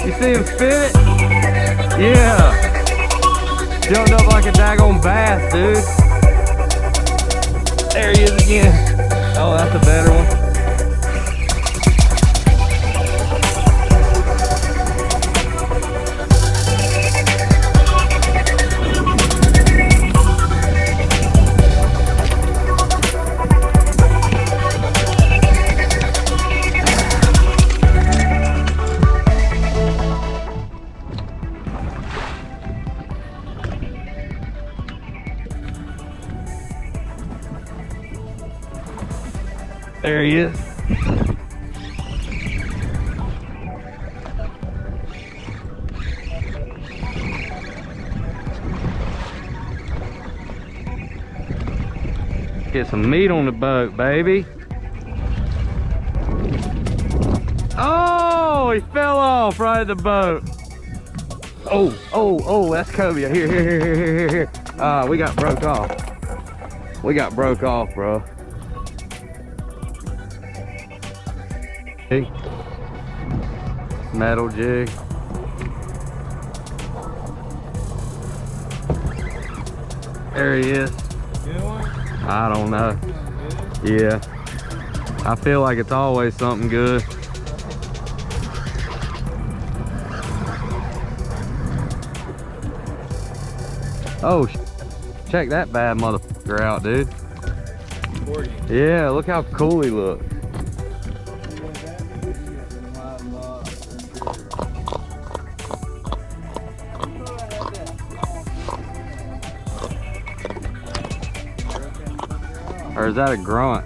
You see him spin it? Yeah. Jumped up like a daggone bass, dude. There he is again. Oh, that's a better one. There he is. Get some meat on the boat, baby. Oh, he fell off right at the boat. Oh, that's cobia. Here. We got broke off. We got broke off, bro. Metal jig. There he is. Good one? I don't know. Yeah. I feel like it's always something good. Oh, check that bad motherfucker out, dude. Porgy. Yeah, look how cool he looks. Or is that a grunt?